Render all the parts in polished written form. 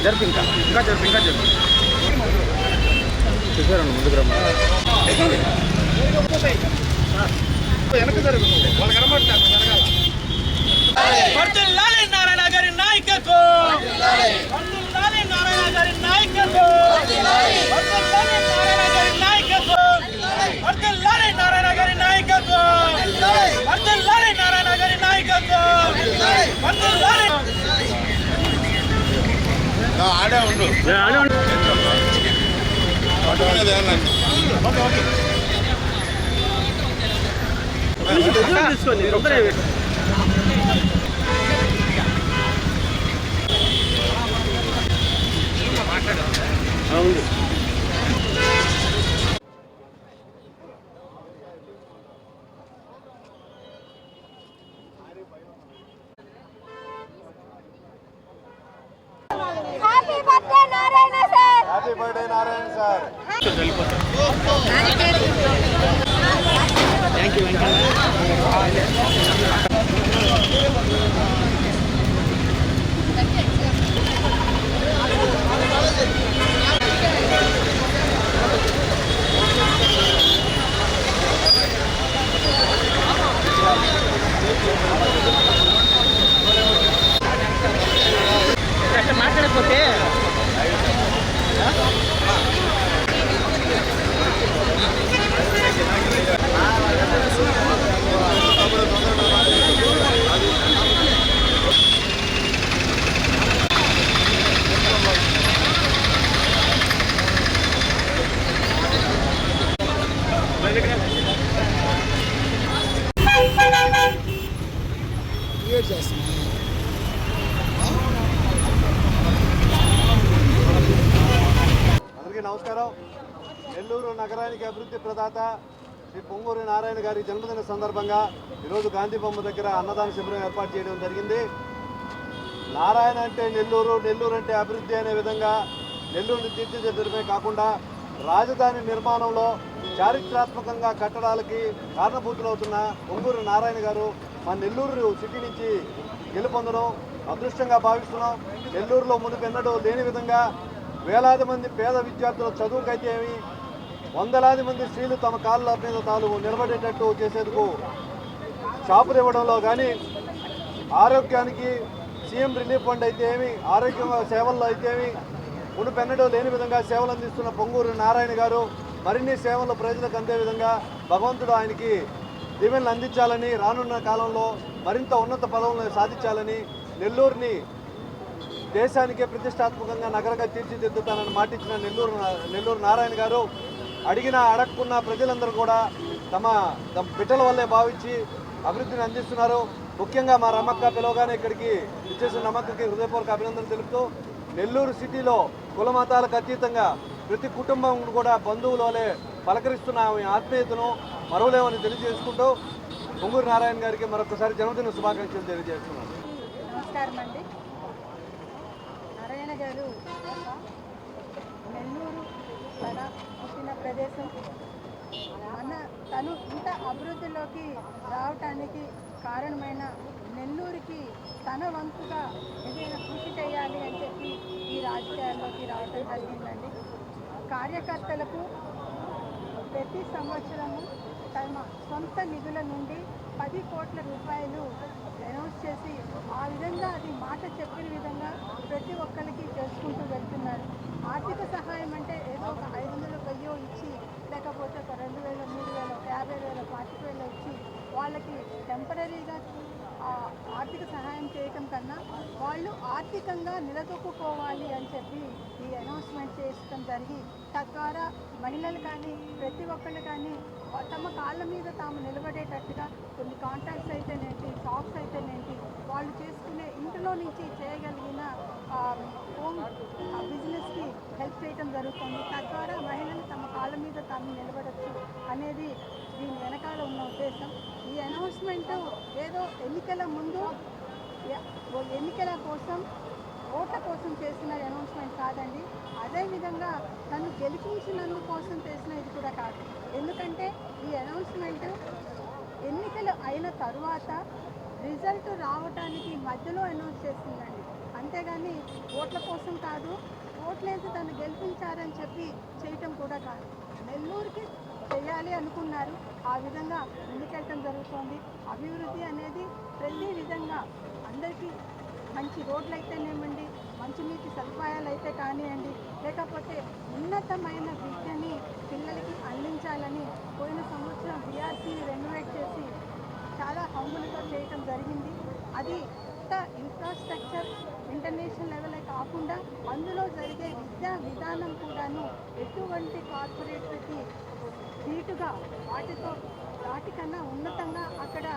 జరుపు ఇంకా జరుపు చూసారండి ముందుకు రమ్మ వెనక జరుగు వాళ్ళు కనబడతారు నారాయణ గారి నాయకత్వం నారాయణ గారి నాయకత్వం నారాయణ గారి నాయకత్వం నారాయణ గారి నాయకత్వం నారాయణ గారి నాయకత్వం ఆడే ఉండు తీసుకోండి అవును happy birthday Narayana sir. Thank you Venkanna. మాట్లాడకపోతే అందరికీ నమస్కారం. నెల్లూరు నగరానికి అభివృద్ధి ప్రదాత శ్రీ పొంగూరు నారాయణ గారి జన్మదిన సందర్భంగా ఈరోజు గాంధీ బొమ్మ దగ్గర అన్నదాన శిబిరం ఏర్పాటు చేయడం జరిగింది. నారాయణ అంటే నెల్లూరు, నెల్లూరు అంటే అభివృద్ధి అనే విధంగా నెల్లూరుని తీర్చిదిద్దడమే కాకుండా రాజధాని నిర్మాణంలో చారిత్రాత్మకంగా కట్టడాలకి కారణభూతులవుతున్న పొంగూరు నారాయణ గారు మా నెల్లూరు సిటీ నుంచి గెలుపొందడం అదృష్టంగా భావిస్తున్నాం. నెల్లూరులో మునుపెన్నడూ లేని విధంగా వేలాది మంది పేద విద్యార్థుల చదువుకైతే ఏమి, వందలాది మంది స్త్రీలు తమ కాళ్ళ మీద తాను నిలబడేటట్టు చేసేందుకు షాపులు ఇవ్వడంలో కానీ, ఆరోగ్యానికి సీఎం రిలీఫ్ ఫండ్ అయితే ఏమి, ఆరోగ్య సేవల్లో అయితే ఏమి మునుపెన్నడూ లేని విధంగా సేవలు అందిస్తున్న పొంగూరు నారాయణ గారు మరిన్ని సేవలు ప్రజలకు అందే విధంగా భగవంతుడు ఆయనకి దీవెనలు అందించాలని, రానున్న కాలంలో మరింత ఉన్నత పదవులను సాధించాలని, నెల్లూరుని దేశానికే ప్రతిష్టాత్మకంగా నగరంగా తీర్చిదిద్దుతానని మాటిచ్చిన నెల్లూరు నారాయణ గారు అడిగినా అడగకున్న ప్రజలందరూ కూడా తమ బిడ్డల వల్లే భావించి అభివృద్ధిని అందిస్తున్నారు. ముఖ్యంగా మా రమ్మక్క పిలవగానే ఇక్కడికి ఇచ్చేసిన రమ్మక్కకి హృదయపూర్వక అభినందనలు తెలుపుతూ, నెల్లూరు సిటీలో కుల మతాలకు అతీతంగా ప్రతి కుటుంబం కూడా బంధువుల వలె పలకరిస్తున్న ఆమె ఆత్మీయతను మరవలేమని తెలియజేసుకుంటూ పొంగూరు నారాయణ గారికి మరొకసారి జన్మదిన శుభాకాంక్షలు తెలియజేస్తున్నాను. నమస్కారం అండి. నారాయణ గారు నెల్లూరు తన పుట్టిన ప్రదేశం, తను ఇంత అభివృద్ధిలోకి రావటానికి కారణమైన నెల్లూరుకి తన వంతుగా ఏదైనా కృషి చేయాలి అని చెప్పి ఈ రాజకీయాల్లోకి రావటం జరిగిందండి. కార్యకర్తలకు ప్రతి సంవత్సరము తమ సొంత నిధుల నుండి 10 కోట్ల రూపాయలు అనౌన్స్ చేసి ఆ విధంగా అది మాట చెప్పిన విధంగా ప్రతి ఒక్కరికి చేసుకుంటూ వెళ్తున్నారు. ఆర్థిక సహాయం అంటే ఏదో ఒక 500 1000 ఇచ్చి, లేకపోతే ఒక 2000 3000 50,000 40,000 ఇచ్చి వాళ్ళకి టెంపరీగా ఆర్థిక సహాయం చేయటం కన్నా వాళ్ళు ఆర్థికంగా నిలదొక్కుకోవాలి అని చెప్పి ఈ అనౌన్స్మెంట్ చేయడం జరిగి, తద్వారా మహిళలు కానీ ప్రతి ఒక్కళ్ళు కానీ తమ కాళ్ళ మీద తాము నిలబడేటట్టుగా కొన్ని కాంట్రాక్ట్స్ అయితేనేంటి, షాప్స్ అయితేనేంటి, వాళ్ళు చేసుకునే ఇంట్లో నుంచి చేయగలిగిన హోమ్ బిజినెస్కి హెల్ప్ చేయడం జరుగుతుంది. తద్వారా మహిళలు తమ కాళ్ళ మీద తాము నిలబడచ్చు అనేది దీని వెనకాల ఉన్న ఉద్దేశం. ఈ అనౌన్స్మెంట్ ఏదో ఎన్నికల ముందు ఎన్నికల కోసం ఓట్ల కోసం చేసిన అనౌన్స్మెంట్ కాదండి. అదేవిధంగా తను గెలిపించినందుకోసం చేసిన ఇది కూడా కాదు. ఎందుకంటే ఈ అనౌన్స్మెంట్ ఎన్నికలు అయిన తరువాత రిజల్ట్ రావటానికి మధ్యలో అనౌన్స్ చేసిందండి. అంతేగాని ఓట్ల కోసం కాదు, ఓట్లేసి తను గెలిపించారని చెప్పి చేయటం కూడా కాదు. నెల్లూరుకి చేయాలి అనుకున్నారు, ఆ విధంగా ముందుకెళ్ళటం జరుగుతోంది. అభివృద్ధి అనేది ప్రతి విధంగా అందరికీ మంచి రోడ్లు అయితేనేమండి, మంచినీటి సదుపాయాలు అయితే కానివ్వండి, లేకపోతే ఉన్నతమైన విద్యని పిల్లలకి అందించాలని పోయిన సంవత్సరం బీఆర్సీని రెనోవేట్ చేసి చాలా హంగులతో చేయటం జరిగింది. అది ఇన్ఫ్రాస్ట్రక్చర్ ఇంటర్నేషనల్ లెవెలే కాకుండా అందులో జరిగే విద్యా విధానం కూడాను ఎటువంటి కార్పొరేట్లకి ధీటుగా వాటికన్నా ఉన్నతంగా అక్కడ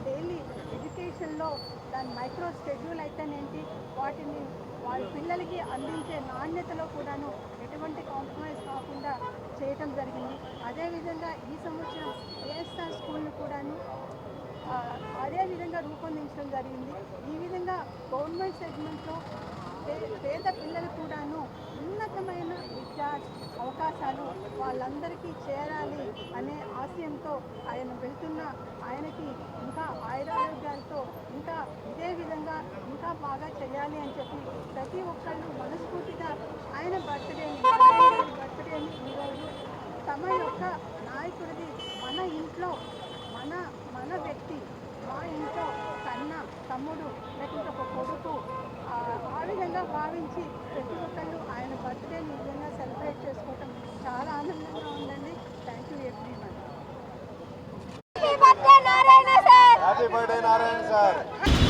డైలీ ఎడ్యుకేషన్లో దాని మైక్రో షెడ్యూల్ అయితేనేంటి, వాటిని వాళ్ళ పిల్లలకి అందించే నాణ్యతలో కూడాను ఎటువంటి కాంప్రమైజ్ కాకుండా చేయటం జరిగింది. అదేవిధంగా ఈ సంవత్సరం ఏఎస్ఆర్ స్కూల్ని కూడాను అదే విధంగా రూపొందించడం జరిగింది. ఈ విధంగా గవర్నమెంట్ సెగ్మెంట్లో పేద పిల్లలు కూడాను ఉన్నతమైన విద్యా అవకాశాలు వాళ్ళందరికీ చేరాలి అనే ఆశయంతో ఆయన వెళ్తున్న ఆయనకి ఇంకా ఆయురారోగ్యాలతో ఇంకా ఇదే విధంగా ఇంకా బాగా చేయాలి అని చెప్పి ప్రతి ఒక్కళ్ళు మనస్ఫూర్తిగా ఆయన బర్త్డేని ఈరోజు తమ యొక్క నాయకుడిది మన ఇంట్లో మన వ్యక్తి, మా ఇంట్లో కన్న తమ్ముడు లేకుంటే ఒక కొడుకు ఆ విధంగా భావించి ప్రతి ఒక్కళ్ళు ఆయన బర్త్డేని ఈ విధంగా సెలబ్రేట్ చేసుకోవటం చాలా ఆనందంగా ఉందండి. Thank you everyone. Happy birthday Narayana sir.